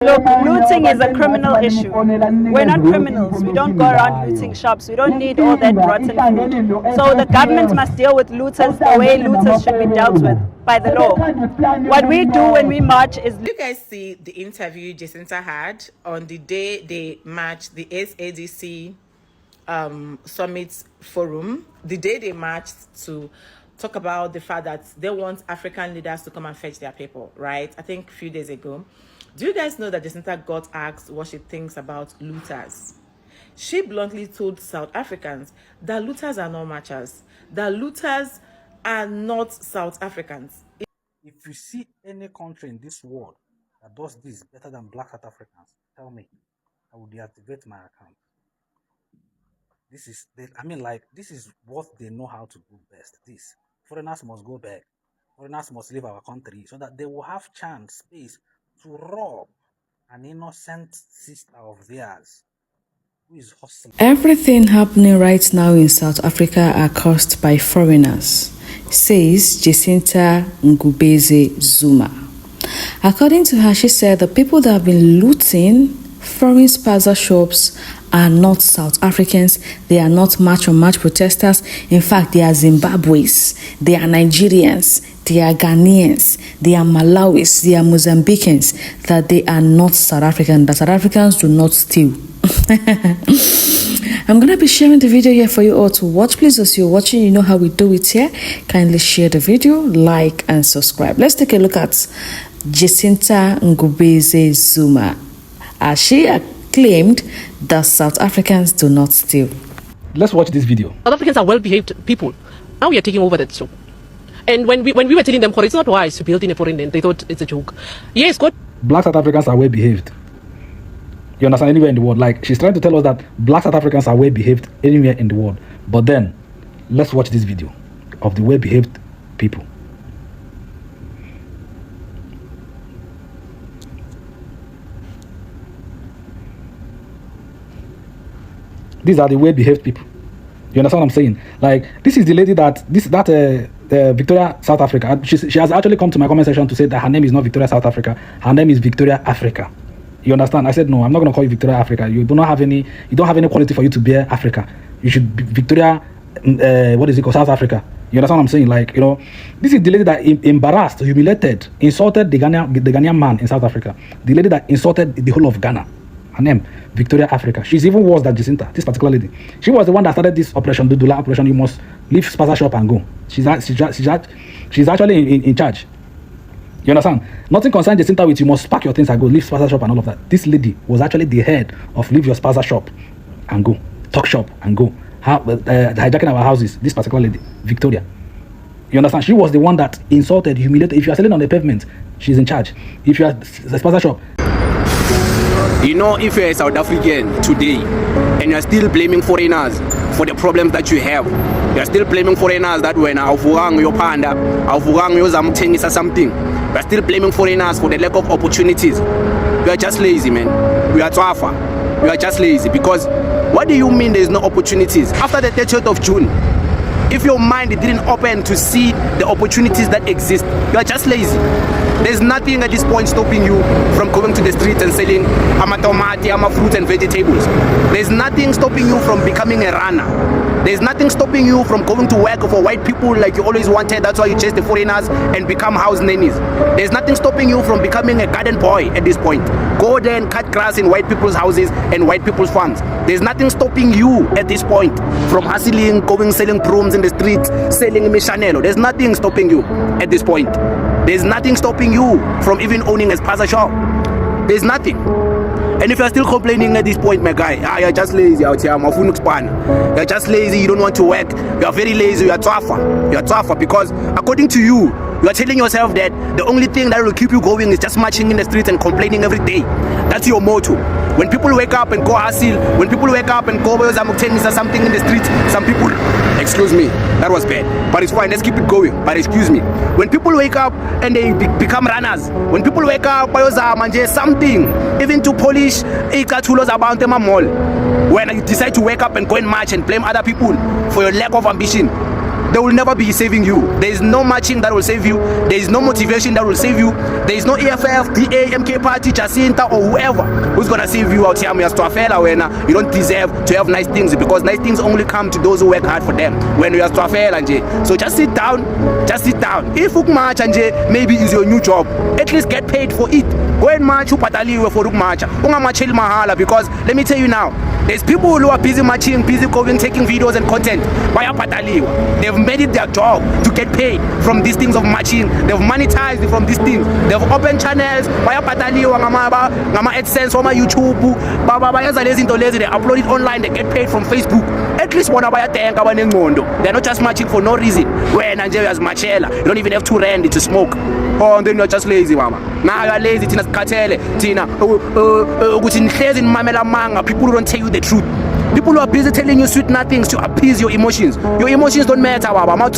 Look, looting is a criminal issue. We're not criminals. We don't go around looting shops. We don't need all that rotten food. So the government must deal with looters the way looters should be dealt with by the law. What we do when we march is... Did you guys see the interview Jacinta had on the day they marched, the SADC Summit Forum, the day they marched to talk about the fact that they want African leaders to come and fetch their people, right? I think a few days ago. Do you guys know that Jacinta got asked what she thinks about looters? She bluntly told South Africans that looters are not marchers, that looters are not South Africans. If you see any country in this world that does this better than Black South Africans, tell me. I will deactivate my account. This is what they know how to do best. This foreigners must go back. Foreigners must leave our country so that they will have chance, space to rob an innocent sister of theirs who is hustling. Everything happening right now in South Africa are caused by foreigners, says Jacinta Ngubeze Zuma. According to her, she said the people that have been looting foreign spaza shops are not South Africans. They are not march-on-march protesters. In fact, they are Zimbabweans, they are Nigerians, they are Ghanaians, they are Malawis, they are Mozambicans, that they are not South African, that South Africans do not steal. I'm gonna be sharing the video here for you all to watch. Please, as you're watching, you know how we do it here. Kindly share the video, like and subscribe. Let's take a look at Jacinta Ngubeze Zuma, as she claimed that South Africans do not steal. Let's watch this video. South Africans are well-behaved people. Now we are taking over that show. And when we were telling them, it's not wise to build in a foreign land, they thought it's a joke. Yes, good. Black South Africans are well behaved. You understand? Anywhere in the world. Like, she's trying to tell us that Black South Africans are well behaved anywhere in the world. But then, let's watch this video of the well behaved people. These are the well behaved people. You understand what I'm saying? Like, this is the lady Victoria, South Africa. She has actually come to my comment section to say that her name is not Victoria, South Africa. Her name is Victoria, Africa. You understand? I said, no, I'm not going to call you Victoria, Africa. You don't have any quality for you to bear Africa. You should be Victoria, South Africa. You understand what I'm saying? Like, you know, this is the lady that embarrassed, humiliated, insulted the Ghanaian man in South Africa. The lady that insulted the whole of Ghana. Her name, Victoria, Africa. She's even worse than Jacinta, this particular lady. She was the one that started this operation, the Dula operation. You must leave spaza shop and go. She's actually in charge. You understand? Nothing concerns Jacinta with you must pack your things and go, leave spaza shop and all of that. This lady was actually the head of leave your spaza shop and go, talk shop and go. Hijacking our houses. This particular lady, Victoria. You understand? She was the one that insulted, humiliated. If you are selling on the pavement, she's in charge. If you are the spaza shop. You know, if you're a South African today and you're still blaming foreigners for the problems that you have, you're still blaming foreigners that when awuvukanga uyopanda, awuvukanga uyozamthengisa something, you're still blaming foreigners for the lack of opportunities. You are just lazy, man. You are twafa. You are just lazy. Because what do you mean there's no opportunities? After the 30th of June, if your mind didn't open to see the opportunities that exist, you are just lazy. There's nothing at this point stopping you from going to the streets and selling amatomati, fruits and vegetables. There's nothing stopping you from becoming a runner. There's nothing stopping you from going to work for white people like you always wanted. That's why you chase the foreigners and become house nannies. There's nothing stopping you from becoming a garden boy at this point. Go there and cut grass in white people's houses and white people's farms. There's nothing stopping you at this point from hustling, going, selling brooms in the streets, selling mishanelo. There's nothing stopping you at this point. There's nothing stopping you from even owning a spaza shop. There's nothing. And if you're still complaining at this point, my guy, you're just lazy out here. You're just lazy, you don't want to work. You're very lazy, you're twafa. You're twafa because according to you, you are telling yourself that the only thing that will keep you going is just marching in the streets and complaining every day. That's your motto. When people wake up and go hustle, when people wake up and go something in the streets, some people, excuse me, that was bad, but it's fine, let's keep it going, but excuse me. When people wake up and they become runners, when people wake up, something, even to polish about them mall, when you decide to wake up and go and march and blame other people for your lack of ambition, they will never be saving you. There is no marching that will save you. There is no motivation that will save you. There is no EFF, DA, MK Party, Jacinta, or whoever who's gonna save you out here. You don't deserve to have nice things, because nice things only come to those who work hard for them. When you are so just sit down, If you march and maybe it's your new job, at least get paid for it. Go and march for march. Mahala, because let me tell you now, there's people who are busy marching, busy going, taking videos and content. They've made it their job to get paid from these things of marching. They've monetized from these things. They've opened channels. AdSense on my YouTube. They upload it online. They get paid from Facebook. At least they're not just marching for no reason. When Nigeria's Marchella, you don't even have to rent it to smoke. Oh, then you're just lazy, mama. Now you're lazy. Tina Katele, Tina. People who don't tell you the truth. People who are busy telling you sweet nothings to appease your emotions. Your emotions don't matter, baba.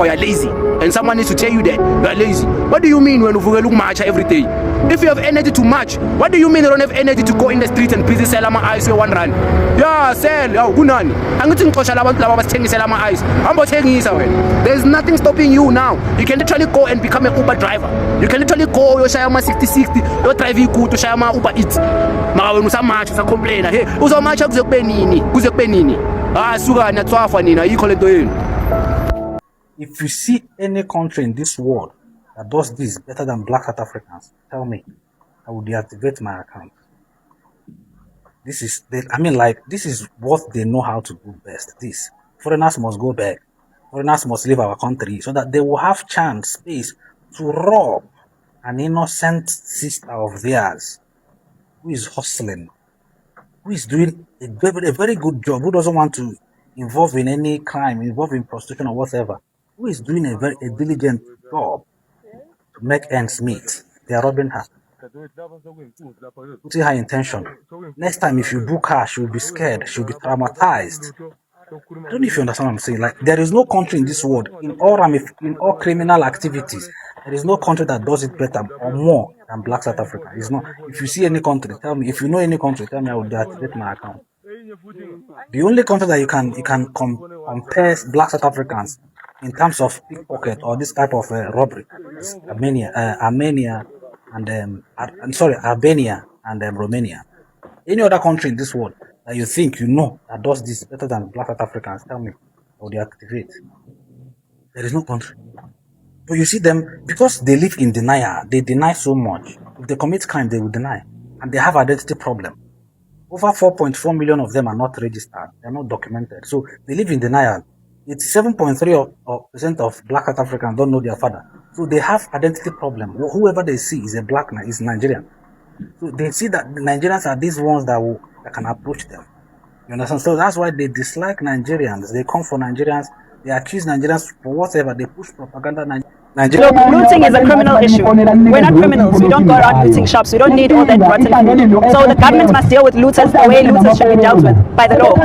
You're lazy. And someone needs to tell you that you're lazy. What do you mean when you look march every day? If you have energy to march, what do you mean you don't have energy to go in the street and busy sell my eyes for one run? Yeah, sell. I'm going to there's nothing stopping you now. You can literally go and become an Uber driver. You can literally go your Shayama 6060, your drive you to Shayama Uber Eats. Now when you march, you complain. Hey, who's a march? If you see any country in this world that does this better than Black South Africans, tell me. I will deactivate my account. This is what they know how to do best. This foreigners must go back. Foreigners must leave our country so that they will have space to rob an innocent sister of theirs who is hustling, who is doing a very good job, who doesn't want to involve in any crime, involve in prostitution or whatever, who is doing a diligent job to make ends meet. They are robbing her. Putting her intention. Next time, if you book her, she will be scared. She will be traumatized. I don't know if you understand what I'm saying. Like, there is no country in this world, in all criminal activities, there is no country that does it better or more than Black South Africa. It's not. If you see any country, tell me. If you know any country, tell me. I will deactivate my account. The only country that you can compare Black South Africans in terms of pickpocket or this type of robbery is Albania and Romania. Any other country in this world that you think that does this better than Black South Africans, tell me, or deactivate. There is no country. But you see them, because they live in denial, they deny so much. If they commit crime, they will deny. And they have identity problem. Over 4.4 million of them are not registered. They are not documented. So they live in denial. 87.3% of Black South Africans don't know their father. So they have identity problem. Whoever they see is is Nigerian. So they see that the Nigerians are these ones that can approach them. You understand? So that's why they dislike Nigerians. They come for Nigerians. They accuse Nigerians for whatever. They push propaganda. Look, looting is a criminal issue. We're not criminals. We don't go around looting shops. We don't need all that rotten food. So the government must deal with looters the way looters should be dealt with by the law.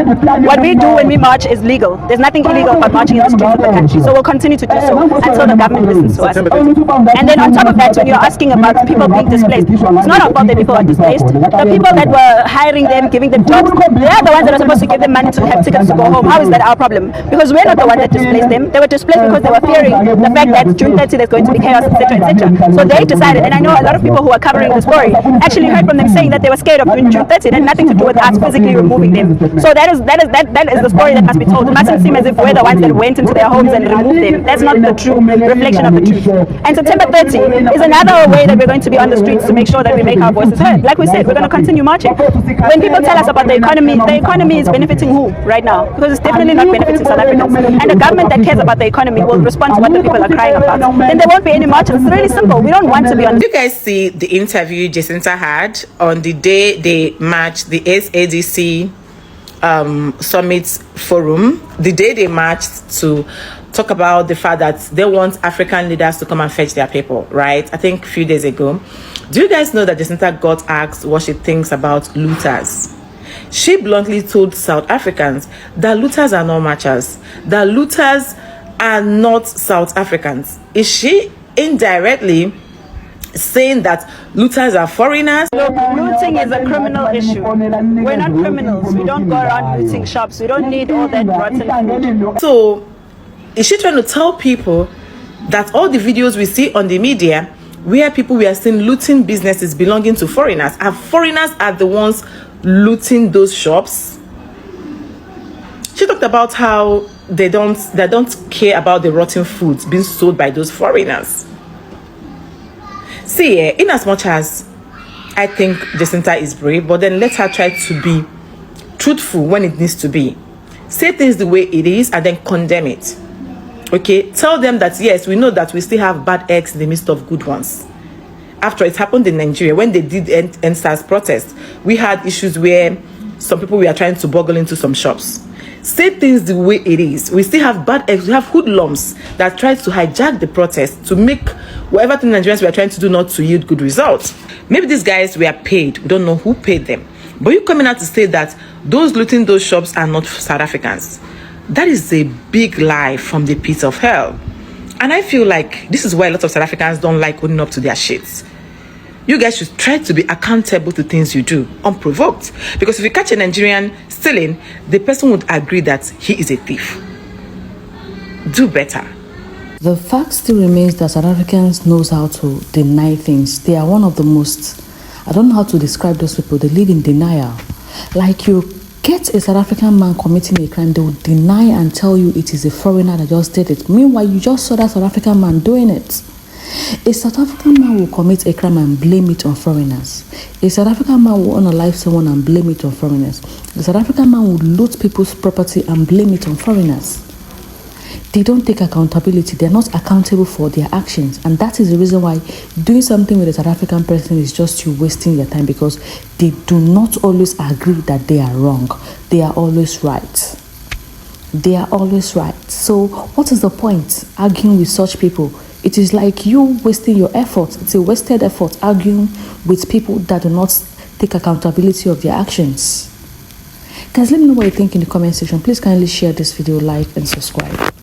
What we do when we march is legal. There's nothing illegal about marching in the streets of the country. So we'll continue to do so until the government listens to us. And then on top of that, when you're asking about people being displaced, it's not our fault that people are displaced. The people that were hiring them, giving them jobs, they are the ones that are supposed to give them money to have tickets to go home. How is that our problem? Because we're not the ones that displaced them. They were displaced because they were fearing the fact that June 30 there's going to be chaos, etc., etc. So they decided, and I know a lot of people who are covering the story actually heard from them saying that they were scared of June 30. It had nothing to do with us physically removing them. So that is the story that must be told. It mustn't seem as if we're the ones that went into their homes and removed them. That's not the true reflection of the truth. And September 30 is another way that we're going to be on the streets to make sure that we make our voices heard. Like we said, we're going to continue marching. When people tell us about the economy is benefiting who right now? Because it's definitely not benefiting South Africans. And a government that cares about the economy will respond to what the people are crying about. Then there won't be any marches. It's really simple. We don't want to be on. Did you guys see the interview Jacinta had on the day they marched, the SADC Summit Forum? The day they marched to talk about the fact that they want African leaders to come and fetch their people, right? I think a few days ago. Do you guys know that Jacinta got asked what she thinks about looters? She bluntly told South Africans that looters are not marchers, that looters are not South Africans. Is she indirectly saying that looters are foreigners? Look, looting is a criminal issue. We're not criminals. We don't go around looting shops. We don't need all that rotten food. So Is she trying to tell people that all the videos we see on the media where people we are seeing looting businesses belonging to foreigners are the ones looting those shops? She talked about how they don't care about the rotten foods being sold by those foreigners. See, in as much as I think Jacinta is brave, but then let her try to be truthful when it needs to be. Say things the way it is and then condemn it. Okay, tell them that yes, we know that we still have bad eggs in the midst of good ones. After it happened in Nigeria, when they did NSAS protest, we had issues where some people were trying to boggle into some shops. Say things the way it is. We still have bad eggs. We have hoodlums that tried to hijack the protest to make whatever the Nigerians were trying to do not to yield good results. Maybe these guys were paid. We don't know who paid them. But you coming out to say that those looting those shops are not South Africans. That is a big lie from the pit of hell. And I feel like this is why a lot of South Africans don't like owning up to their shit. You guys should try to be accountable to things you do, unprovoked. Because if you catch a Nigerian stealing, the person would agree that he is a thief. Do better. The fact still remains that South Africans knows how to deny things. They are one of the most, I don't know how to describe those people, they live in denial. Like you get a South African man committing a crime, they will deny and tell you it is a foreigner that just did it. Meanwhile, you just saw that South African man doing it. A South African man will commit a crime and blame it on foreigners. A South African man will unalive someone and blame it on foreigners. The South African man will loot people's property and blame it on foreigners. They don't take accountability. They're not accountable for their actions. And that is the reason why doing something with a South African person is just you wasting your time, because they do not always agree that they are wrong. They are always right. They are always right. So what is the point arguing with such people? It is like you wasting your effort. It's a wasted effort arguing with people that do not take accountability of their actions. Guys, let me know what you think in the comment section. Please kindly share this video, like and subscribe.